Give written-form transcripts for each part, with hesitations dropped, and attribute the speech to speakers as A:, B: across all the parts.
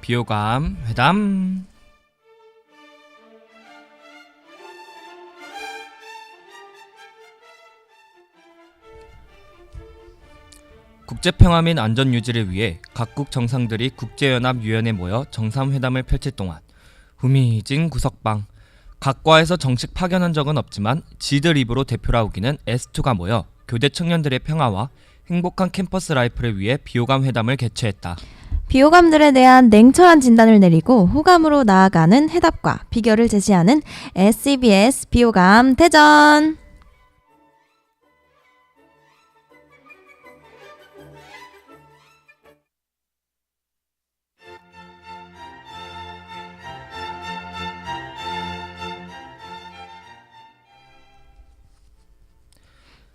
A: 비호감 회담. 국제평화 및 안전 유지를 위해 각국 정상들이 국제연합유엔에 모여 정상회담을 펼칠 동안 후미진 구석방. 각과에서 정식 파견한 적은 없지만 지들 입으로 대표라 우기는 S2가 모여 교대 청년들의 평화와 행복한 캠퍼스 라이프를 위해 비호감 회담을 개최했다.
B: 비호감들에 대한 냉철한 진단을 내리고 호감으로 나아가는 해답과 비결을 제시하는 SEBS 비호감 대전.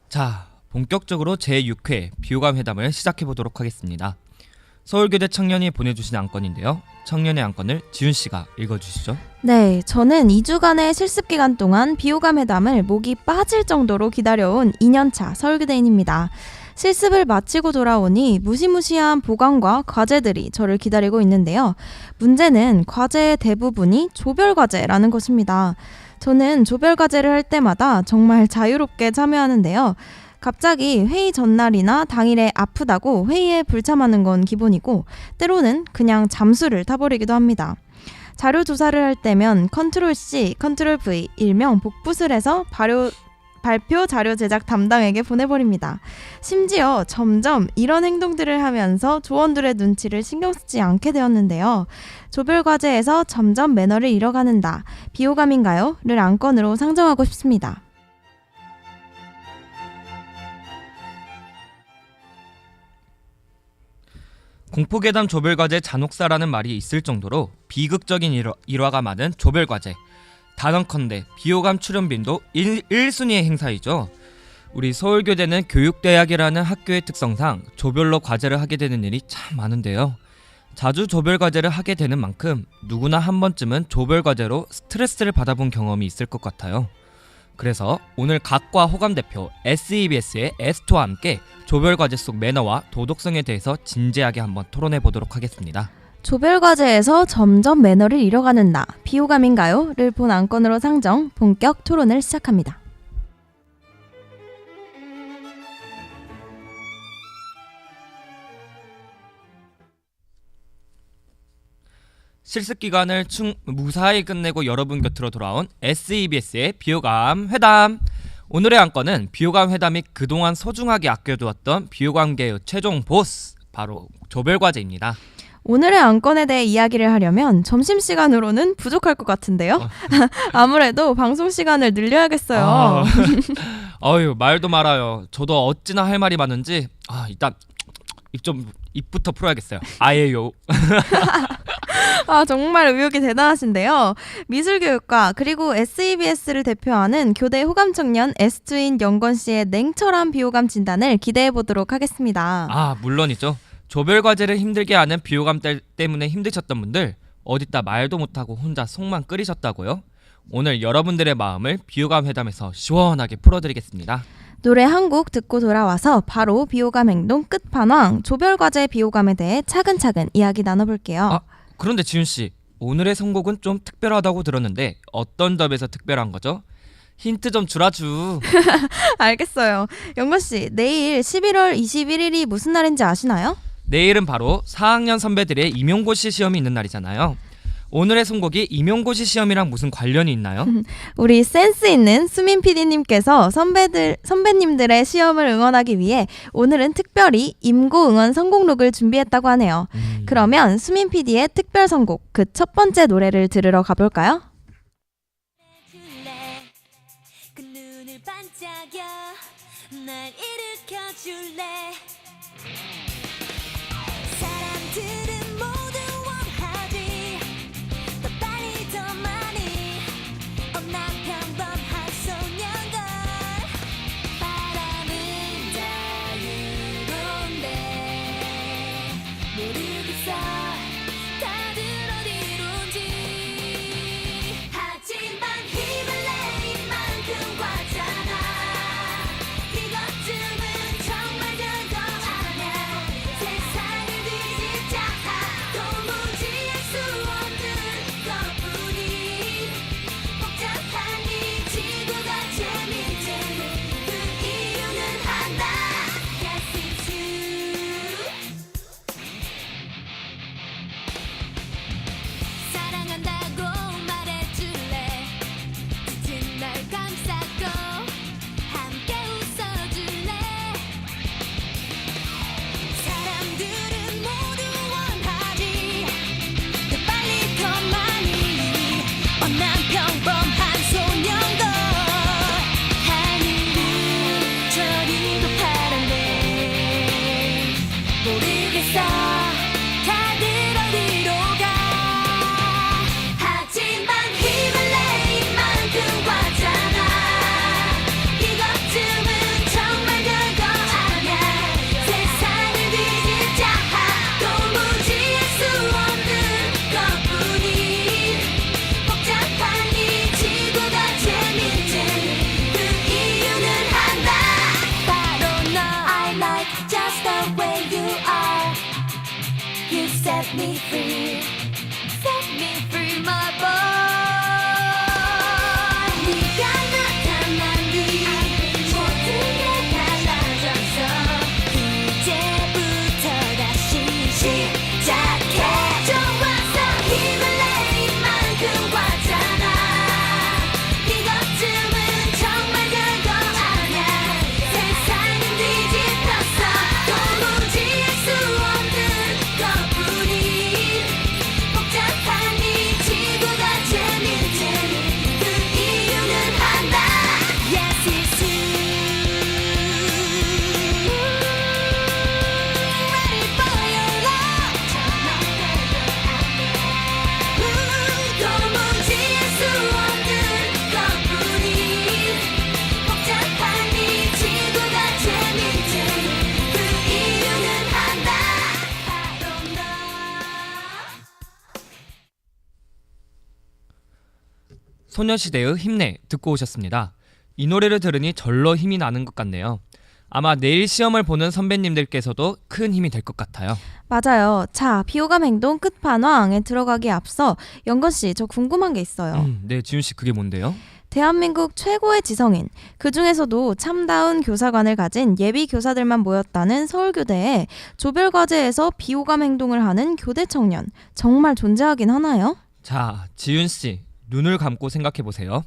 A: 자, 본격적으로 제6회 비호감 회담을 시작해보도록 하겠습니다. 서울교대 청년이 보내주신 안건인데요. 청년의 안건을 지훈씨가 읽어주시죠.
B: 네, 저는 2주간의 실습 기간 동안 비호감 회담을 목이 빠질 정도로 기다려온 2년차 서울교대인입니다. 실습을 마치고 돌아오니 무시무시한 보강과 과제들이 저를 기다리고 있는데요. 문제는 과제의 대부분이 조별과제라는 것입니다. 저는 조별과제를 할 때마다 정말 자유롭게 참여하는데요. 갑자기 회의 전날이나 당일에 아프다고 회의에 불참하는 건 기본이고 때로는 그냥 잠수를 타버리기도 합니다. 자료 조사를 할 때면 컨트롤-C, 컨트롤-V, 일명 복붙을 해서 발표 자료 제작 담당에게 보내버립니다. 심지어 점점 이런 행동들을 하면서 조원들의 눈치를 신경 쓰지 않게 되었는데요. 조별과제에서 점점 매너를 잃어가는다. 비호감인가요? 를 안건으로 상정하고 싶습니다.
A: 공포괴담 조별과제 잔혹사라는 말이 있을 정도로 비극적인 일화가 많은 조별과제. 단언컨대 비호감 출연빈도 1순위의 행사이죠. 우리 서울교대는 교육대학이라는 학교의 특성상 조별로 과제를 하게 되는 일이 참 많은데요. 자주 조별과제를 하게 되는 만큼 누구나 한 번쯤은 조별과제로 스트레스를 받아본 경험이 있을 것 같아요. 그래서 오늘 각과 호감대표 SEBS의 S2와 함께 조별과제 속 매너와 도덕성에 대해서 진지하게 한번 토론해보도록 하겠습니다.
B: 조별과제에서 점점 매너를 잃어가는 나, 비호감인가요? 를 본 안건으로 상정, 본격 토론을 시작합니다.
A: 실습 기간을 무사히 끝내고 여러분 곁으로 돌아온 SEBS의 비호감 회담. 오늘의 안건은 비호감 회담이 그동안 소중하게 아껴두었던 비호감계의 최종 보스, 바로 조별과제입니다.
B: 오늘의 안건에 대해 이야기를 하려면 점심시간으로는 부족할 것 같은데요. 아무래도 방송 시간을 늘려야겠어요.
A: 어휴, 말도 말아요. 저도 어찌나 할 말이 많은지 일단 입부터 풀어야겠어요. 아예요.
B: 정말 의욕이 대단하신데요. 미술교육과 그리고 SEBS를 대표하는 교대 호감청년 S2인 영건씨의 냉철한 비호감 진단을 기대해보도록 하겠습니다.
A: 물론이죠. 조별과제를 힘들게 하는 비호감 때문에 힘드셨던 분들, 어디다 말도 못하고 혼자 속만 끓이셨다고요? 오늘 여러분들의 마음을 비호감 회담에서 시원하게 풀어드리겠습니다.
B: 노래 한 곡 듣고 돌아와서 바로 비호감 행동 끝판왕 조별과제 비호감에 대해 차근차근 이야기 나눠볼게요.
A: 그런데 지훈씨, 오늘의 선곡은 좀 특별하다고 들었는데 어떤 점에서 특별한 거죠? 힌트 좀 주라주.
B: 알겠어요. 영건씨, 내일 11월 21일이 무슨 날인지 아시나요?
A: 내일은 바로 4학년 선배들의 임용고시 시험이 있는 날이잖아요. 오늘의 선곡이 임용고시 시험이랑 무슨 관련이 있나요?
B: 우리 센스 있는 수민 PD님께서 선배님들의 시험을 응원하기 위해 오늘은 특별히 임고 응원 선곡록을 준비했다고 하네요. 그러면 수민 PD의 특별 선곡, 그 첫 번째 노래를 들으러 가볼까요?
C: 그 눈을 반짝여 날 일으켜줄래. 사람들은 모두 원하지 더 빨리 더 많이. 난 평범한 소년걸. 바람은 자유로운데 모르겠어 다들 어디론지. perfect just the way you are. You set me free, my boy. 네가 나타난 뒤 모든 게 달라졌어. 이제부터 다시 시작해. 좋아서 힘을 낼 만큼 왔잖아. 이것쯤은 정말 별거 아냐. 세상은 뒤집혔어. 도무지 알 수 없는 것뿐이 복잡한 이 지구가 재밌지. 그 이유는 한다. Yes, it's you. Ready for your love. 도무지 알 수 없는 것뿐이 복잡한 이 지구가 재밌지. 그 이유는 한다. 바로 너.
A: 소녀시대의 힘내 듣고 오셨습니다. 이 노래를 들으니 절로 힘이 나는 것 같네요. 아마 내일 시험을 보는 선배님들께서도 큰 힘이 될 것 같아요.
B: 맞아요. 자, 비호감 행동 끝판왕에 들어가기에 앞서 영건 씨, 저 궁금한 게 있어요.
A: 네, 지훈 씨 그게 뭔데요?
B: 대한민국 최고의 지성인, 그 중에서도 참다운 교사관을 가진 예비 교사들만 모였다는 서울교대에 조별과제에서 비호감 행동을 하는 교대 청년, 정말 존재하긴 하나요?
A: 자, 지훈 씨 눈을 감고 생각해 보세요.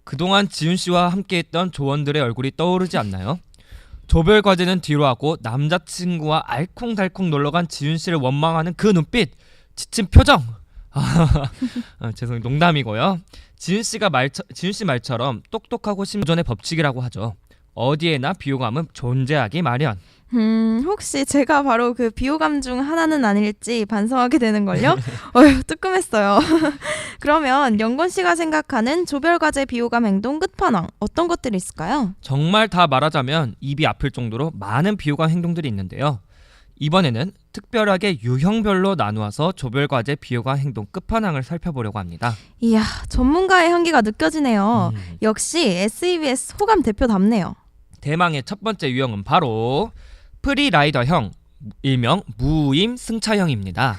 A: 그동안 지훈 씨와 함께했던 조원들의 얼굴이 떠오르지 않나요? 조별 과제는 뒤로 하고 남자친구와 알콩달콩 놀러간 지훈 씨를 원망하는 그 눈빛, 지친 표정. 죄송해요, 농담이고요. 지훈 씨 말처럼 똑똑하고 심전의 법칙이라고 하죠. 어디에나 비호감은 존재하기 마련.
B: 혹시 제가 바로 그 비호감 중 하나는 아닐지 반성하게 되는걸요? 어휴, 뜨끔했어요. 그러면 영건 씨가 생각하는 조별과제 비호감 행동 끝판왕, 어떤 것들이 있을까요?
A: 정말 다 말하자면 입이 아플 정도로 많은 비호감 행동들이 있는데요. 이번에는 특별하게 유형별로 나누어서 조별과제 비호감 행동 끝판왕을 살펴보려고 합니다.
B: 이야, 전문가의 향기가 느껴지네요. 역시 SEBS 호감 대표답네요.
A: 대망의 첫 번째 유형은 바로 프리라이더형, 일명 무임 승차형입니다.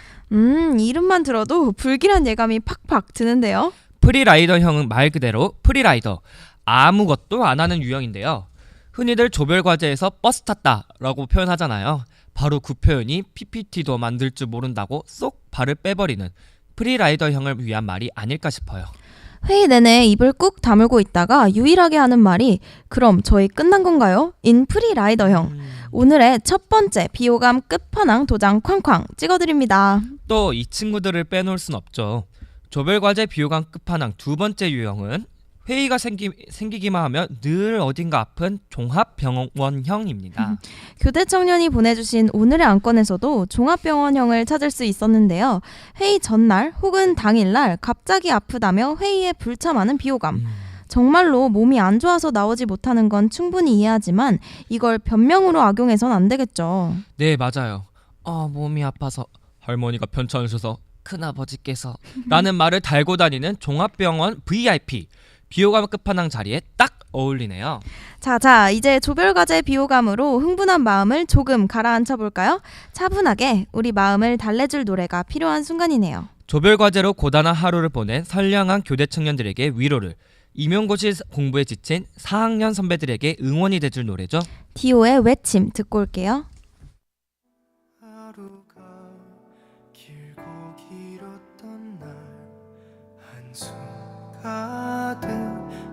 B: 이름만 들어도 불길한 예감이 팍팍 드는데요.
A: 프리라이더형은 말 그대로 프리라이더, 아무것도 안 하는 유형인데요. 흔히들 조별과제에서 버스 탔다라고 표현하잖아요. 바로 그 표현이 PPT도 만들 줄 모른다고 쏙 발을 빼버리는 프리라이더형을 위한 말이 아닐까 싶어요.
B: 회의 내내 입을 꾹 다물고 있다가 유일하게 하는 말이 그럼 저희 끝난 건가요? 인 프리라이더형. 오늘의 첫 번째 비호감 끝판왕 도장 쾅쾅 찍어드립니다.
A: 또 이 친구들을 빼놓을 순 없죠. 조별과제 비호감 끝판왕 두 번째 유형은 회의가 생기기만 하면 늘 어딘가 아픈 종합병원형입니다.
B: 교대 청년이 보내주신 오늘의 안건에서도 종합병원형을 찾을 수 있었는데요. 회의 전날 혹은 당일날 갑자기 아프다며 회의에 불참하는 비호감. 정말로 몸이 안 좋아서 나오지 못하는 건 충분히 이해하지만 이걸 변명으로 악용해선 안 되겠죠.
A: 네, 맞아요. 몸이 아파서 할머니가 편찮으셔서 큰아버지께서 라는 말을 달고 다니는 종합병원 VIP 비호감 끝판왕 자리에 딱 어울리네요.
B: 자, 이제 조별과제 비호감으로 흥분한 마음을 조금 가라앉혀 볼까요? 차분하게 우리 마음을 달래줄 노래가 필요한 순간이네요.
A: 조별과제로 고단한 하루를 보낸 선량한 교대 청년들에게 위로를, 임용고시 공부에 지친 4학년 선배들에게 응원이 돼줄 노래죠.
B: 디오의 외침 듣고 올게요.
D: 하루가 길고 길었던 날 한숨 가득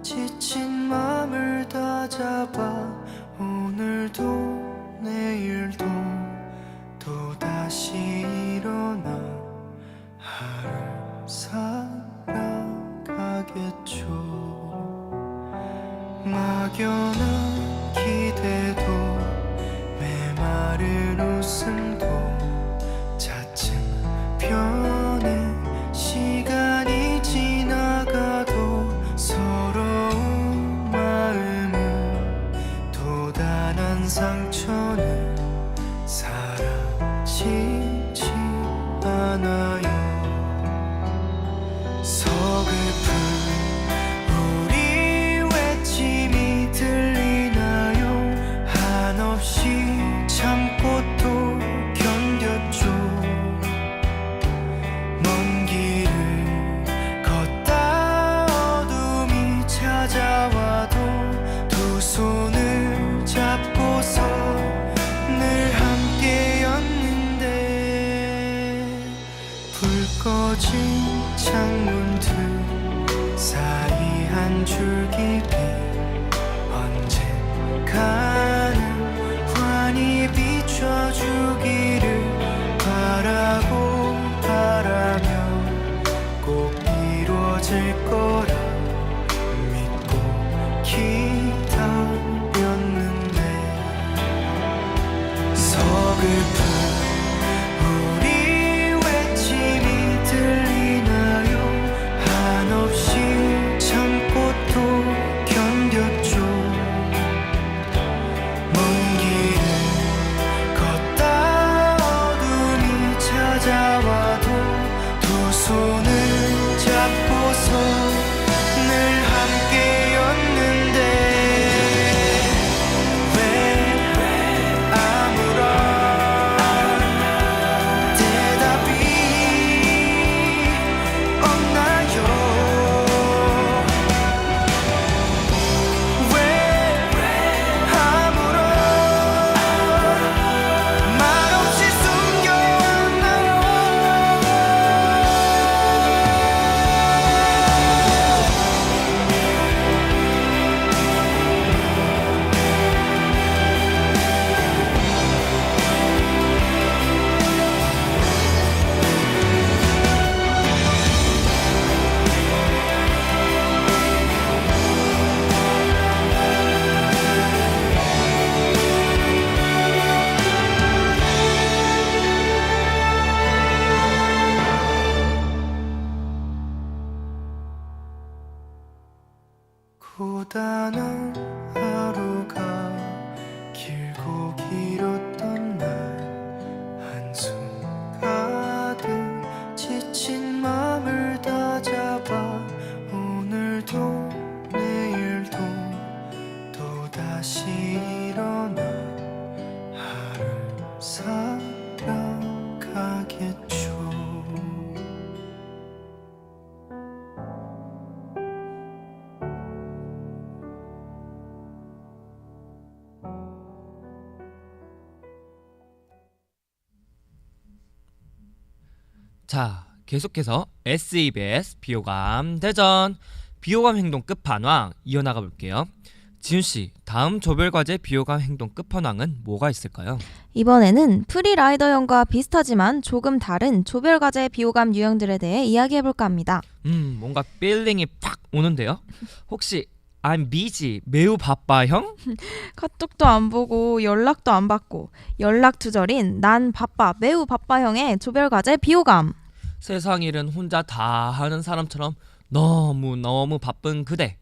D: 지친 맘을 다잡아 오늘도 내일도 또다시 일어나 하루 살아가겠죠. 막연한 기대도 메마른 웃음도 차츰 변해 시간이 지나가도 서러운 마음은 또 다른 상처는 사라지지 않아요. 서글픈 우리 외침이 들리나요? 한없이 참 켜진 창문들 사이 한 줄기 빛 언젠가는 환히 비춰주기를 바라고 바라며 꼭 이루어질 거라 믿고 기다렸는데 서글픈 우리 외침이 들리나요 한없이 참고 또 견뎠죠 먼 길을 걷다 어둠이 찾아와도 두 손을 잡고서 늘 함께였는데 왜 아무런 대답이 없나요 왜 아무런 말 없이 숨겨왔나요 고단한 하루가 길고 길었던 날 한숨 가득 지친 맘을 다잡아 오늘도 내일도 또다시 일어나 하루 살아가겠죠
A: 자, 계속해서 SEBS 비호감 대전 비호감 행동 끝판왕 이어나가 볼게요. 지훈씨, 다음 조별과제 비호감 행동 끝판왕은 뭐가 있을까요?
B: 이번에는 프리라이더형과 비슷하지만 조금 다른 조별과제 비호감 유형들에 대해 이야기해볼까 합니다.
A: 뭔가 필링이 팍 오는데요. 혹시 I'm busy, 매우 바빠 형?
B: 카톡도 안 보고 연락도 안 받고 연락 두절인 난 바빠 매우 바빠형의 조별과제 비호감.
A: 세상 일은 혼자 다 하는 사람처럼 너무 바쁜 그대.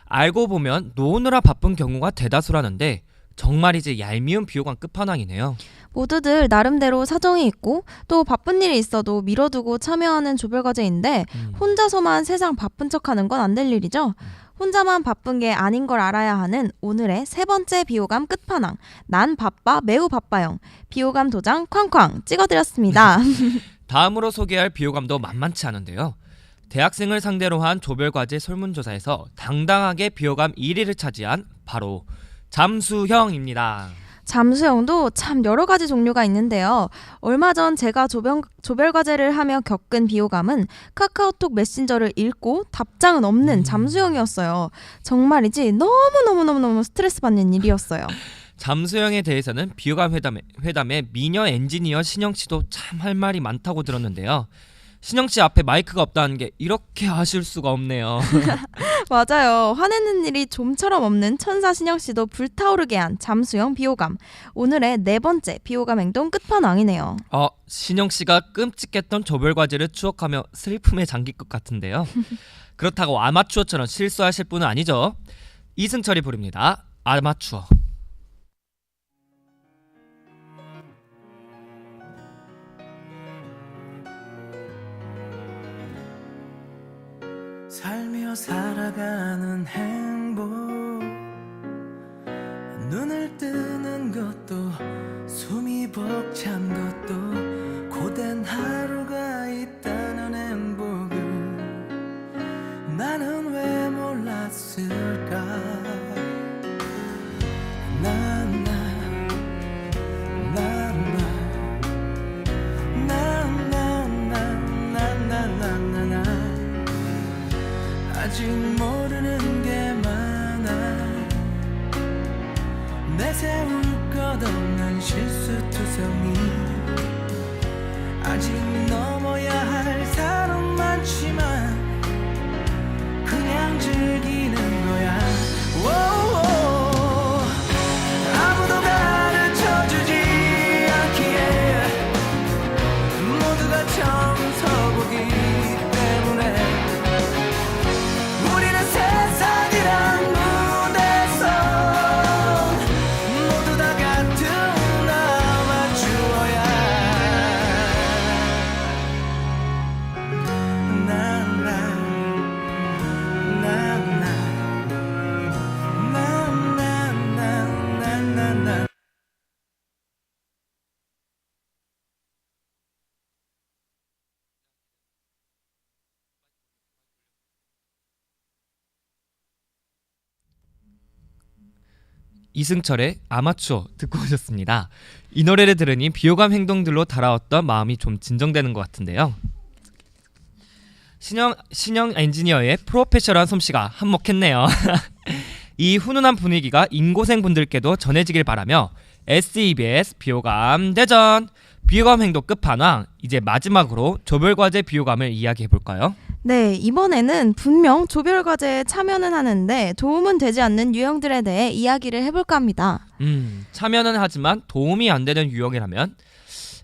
A: 알고 보면 노느라 바쁜 경우가 대다수라는데 정말이지 얄미운 비호감 끝판왕이네요.
B: 모두들 나름대로 사정이 있고 또 바쁜 일이 있어도 미뤄두고 참여하는 조별과제인데 혼자서만 세상 바쁜 척하는 건 안 될 일이죠. 혼자만 바쁜 게 아닌 걸 알아야 하는 오늘의 세 번째 비호감 끝판왕 난 바빠 매우 바빠형 비호감 도장 쾅쾅 찍어드렸습니다.
A: 다음으로 소개할 비호감도 만만치 않은데요. 대학생을 상대로 한 조별과제 설문조사에서 당당하게 비호감 1위를 차지한 바로 잠수형입니다.
B: 잠수형도 참 여러 가지 종류가 있는데요. 얼마 전 제가 조별과제를 하며 겪은 비호감은 카카오톡 메신저를 읽고 답장은 없는 잠수형이었어요. 정말이지 너무 스트레스 받는 일이었어요.
A: 잠수형에 대해서는 비호감 회담의 미녀 엔지니어 신영씨도 참 할 말이 많다고 들었는데요. 신영씨 앞에 마이크가 없다는 게 이렇게 아쉬울 수가 없네요.
B: 맞아요. 화내는 일이 좀처럼 없는 천사 신영씨도 불타오르게 한 잠수형 비호감. 오늘의 네 번째 비호감 행동 끝판왕이네요.
A: 신영씨가 끔찍했던 조별과제를 추억하며 슬픔에 잠길 것 같은데요. 그렇다고 아마추어처럼 실수하실 분은 아니죠. 이승철이 부릅니다. 아마추어.
D: 살며 살아가는 행복 눈을 뜨는 것도 숨이 벅찬 것도 고된 하루가 있다는 행복을 나는 왜 몰랐을까 나나나나나나나나나나
A: 이승철의 아마추어 듣고 오셨습니다. 이 노래를 들으니 비호감 행동들로 달아왔던 마음이 좀 진정되는 것 같은데요. 신영 엔지니어의 프로페셔널한 솜씨가 한몫했네요. 이 훈훈한 분위기가 인고생 분들께도 전해지길 바라며 SEBS 비호감 대전 비호감 행동 끝판왕, 이제 마지막으로 조별과제 비호감을 이야기해 볼까요?
B: 네, 이번에는 분명 조별과제에 참여는 하는데 도움은 되지 않는 유형들에 대해 이야기를 해볼까 합니다.
A: 참여는 하지만 도움이 안 되는 유형이라면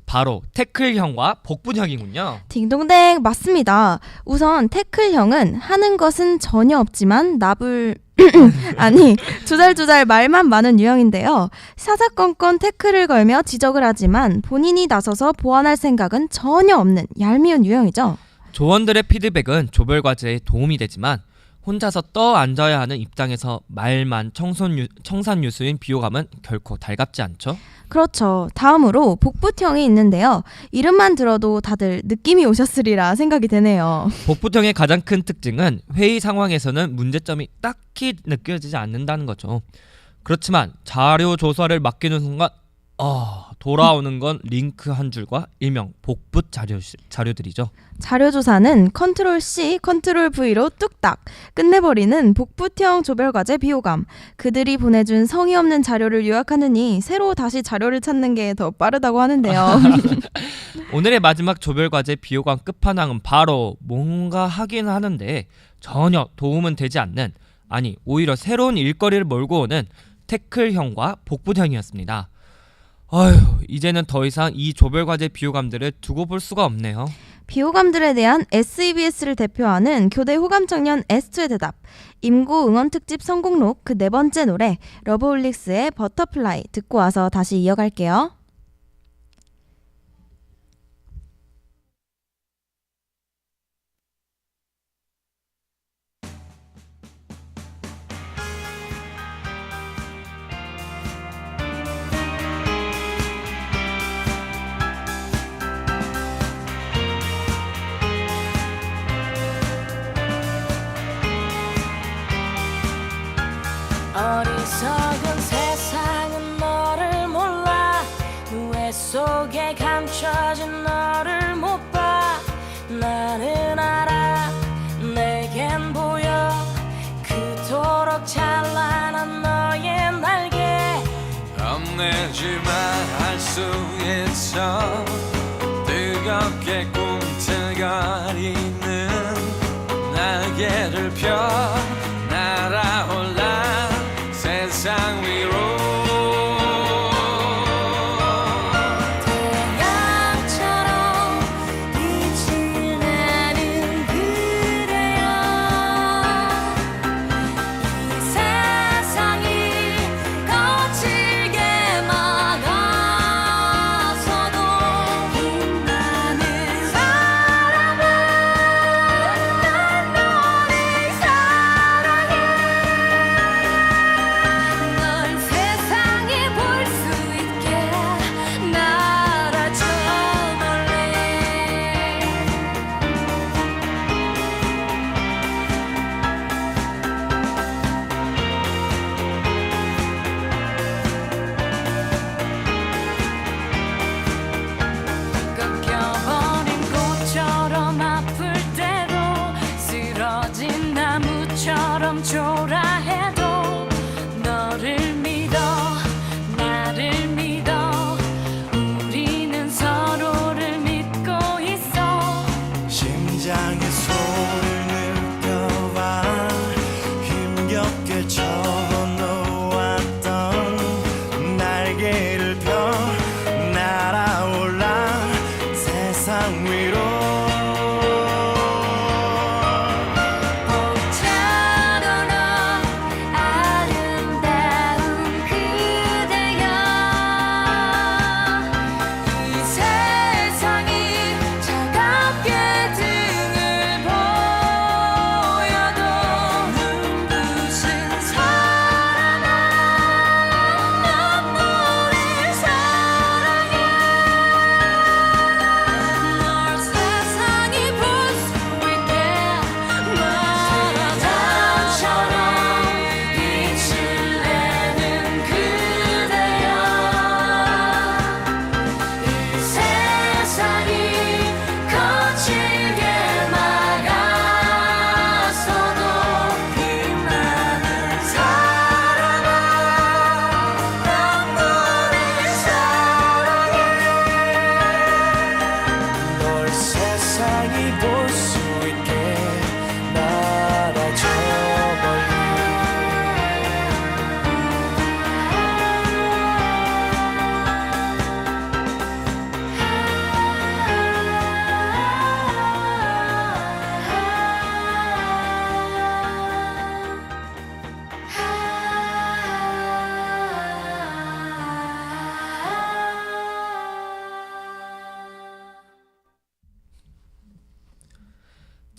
A: 바로 태클형과 복분형이군요.
B: 딩동댕 맞습니다. 우선 태클형은 하는 것은 전혀 없지만 아니 조잘조잘 말만 많은 유형인데요. 사사건건 태클을 걸며 지적을 하지만 본인이 나서서 보완할 생각은 전혀 없는 얄미운 유형이죠.
A: 조원들의 피드백은 조별과제에 도움이 되지만 혼자서 떠 앉아야 하는 입장에서 말만 청산유수인 비호감은 결코 달갑지 않죠?
B: 그렇죠. 다음으로 복붙형이 있는데요. 이름만 들어도 다들 느낌이 오셨으리라 생각이 되네요.
A: 복붙형의 가장 큰 특징은 회의 상황에서는 문제점이 딱히 느껴지지 않는다는 거죠. 그렇지만 자료 조사를 맡기는 순간 돌아오는 건 링크 한 줄과 일명 복붙 자료들이죠.
B: 자료 조사는 컨트롤 C, 컨트롤 V로 뚝딱 끝내버리는 복붙형 조별과제 비호감. 그들이 보내준 성의 없는 자료를 요약하느니 새로 다시 자료를 찾는 게 더 빠르다고 하는데요.
A: 오늘의 마지막 조별과제 비호감 끝판왕은 바로 뭔가 하긴 하는데 전혀 도움은 되지 않는, 아니 오히려 새로운 일거리를 몰고 오는 태클형과 복붙형이었습니다. 이제는 더 이상 이 조별과제 비호감들을 두고 볼 수가 없네요.
B: 비호감들에 대한 SEBS를 대표하는 교대 호감 청년 S2의 대답, 임고 응원 특집 성공록 그 네 번째 노래 러브홀릭스의 버터플라이 듣고 와서 다시 이어갈게요.
C: 어리석은 세상은 너를 몰라 후회 속에 감춰진 너를 못 봐. 나는 알아 내겐 보여 그토록 찬란한 너의 날개.
D: 겁내지만 할 수 있어 뜨겁게 꿈틀거리는 날개를 펴 날아올라 세상 위로.
C: 태양처럼 빛을 내는 그대여 이 세상이 거칠게 막아서도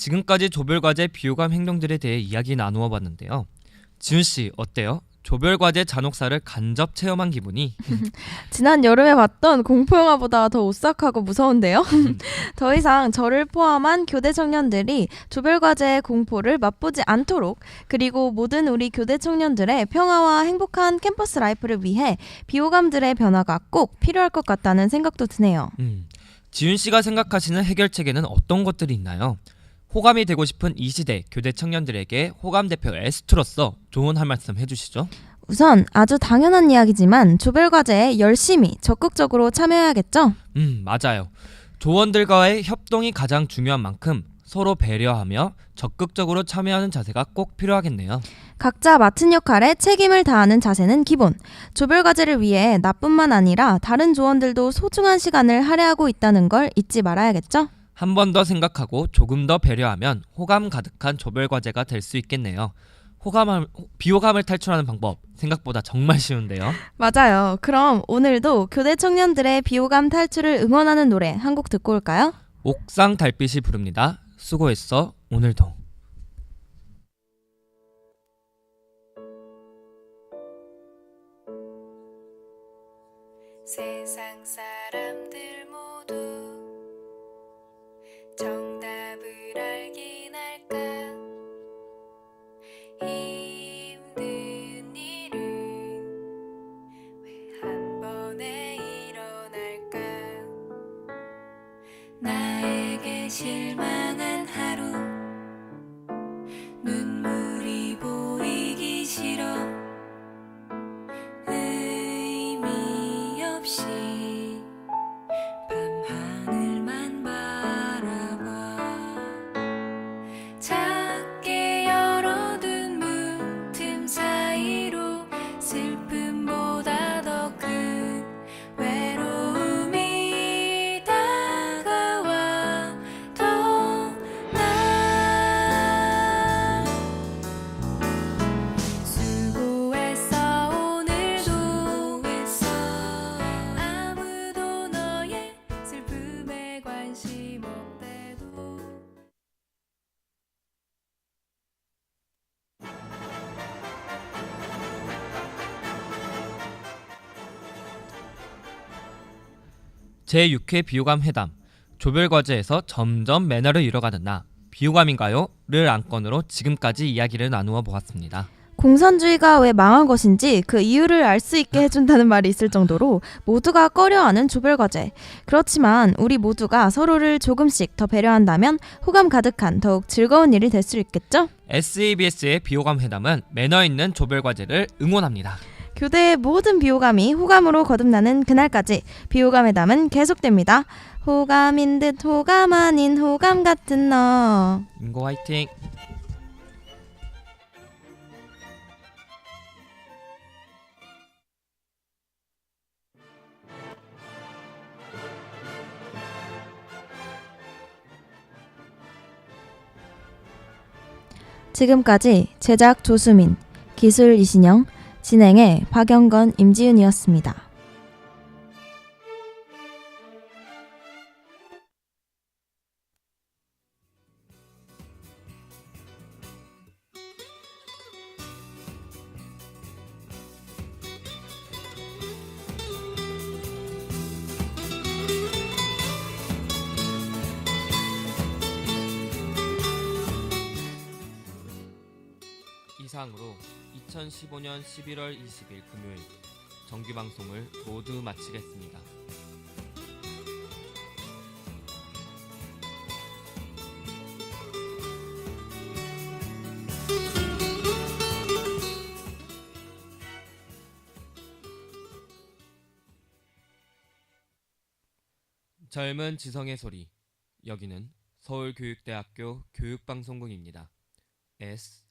A: 지금까지 조별과제 비호감 행동들에 대해 이야기 나누어 봤는데요. 지훈 씨 어때요? 조별과제 잔혹사를 간접 체험한 기분이
B: 지난 여름에 봤던 공포영화보다 더 오싹하고 무서운데요. 더 이상 저를 포함한 교대 청년들이 조별과제의 공포를 맛보지 않도록, 그리고 모든 우리 교대 청년들의 평화와 행복한 캠퍼스 라이프를 위해 비호감들의 변화가 꼭 필요할 것 같다는 생각도 드네요.
A: 지훈 씨가 생각하시는 해결책에는 어떤 것들이 있나요? 호감이 되고 싶은 이 시대 교대 청년들에게 호감 대표 에스트로서 조언 한 말씀 해주시죠.
B: 우선 아주 당연한 이야기지만 조별과제에 열심히 적극적으로 참여해야겠죠?
A: 맞아요. 조원들과의 협동이 가장 중요한 만큼 서로 배려하며 적극적으로 참여하는 자세가 꼭 필요하겠네요.
B: 각자 맡은 역할에 책임을 다하는 자세는 기본. 조별과제를 위해 나뿐만 아니라 다른 조원들도 소중한 시간을 할애하고 있다는 걸 잊지 말아야겠죠?
A: 한 번 더 생각하고 조금 더 배려하면 호감 가득한 조별과제가 될 수 있겠네요. 비호감을 탈출하는 방법 생각보다 정말 쉬운데요.
B: 맞아요. 그럼 오늘도 교대 청년들의 비호감 탈출을 응원하는 노래 한 곡 듣고 올까요?
A: 옥상 달빛이 부릅니다. 수고했어 오늘도.
E: 세상 사람들 모두 정답을 알긴 할까? 힘든 일은 왜 한 번에 일어날까? 나에게 실망한 하루, 눈물이 보이기 싫어. 의미 없이 밤하늘만 바라봐. 작게 열어둔 문틈 사이로 슬픔보다 더 큰 외로움이 다가와 더 나. 수고했어 오늘도. 아무도 너의 슬픔에 관심 없대도.
A: 제6회 비호감 회담. 조별과제에서 점점 매너를 잃어가는 나. 비호감인가요? 를 안건으로 지금까지 이야기를 나누어 보았습니다.
B: 공산주의가 왜 망한 것인지 그 이유를 알 수 있게 해준다는 말이 있을 정도로 모두가 꺼려하는 조별과제. 그렇지만 우리 모두가 서로를 조금씩 더 배려한다면 호감 가득한 더욱 즐거운 일이 될 수 있겠죠?
A: SEBS의 비호감 회담은 매너 있는 조별과제를 응원합니다.
B: 교대의 모든 비호감이 호감으로 거듭나는 그날까지 비호감 회담은 계속됩니다. 호감인 듯 호감 아닌 호감 같은 너.
A: 인고 화이팅!
B: 지금까지 제작 조수민, 기술 이신영, 진행의 박영건, 임지윤이었습니다.
A: 이상으로 2015년 11월 20일 금요일 정규방송을 모두 마치겠습니다. 젊은 지성의 소리. 여기는 서울교육대학교 교육방송국입니다. SEBS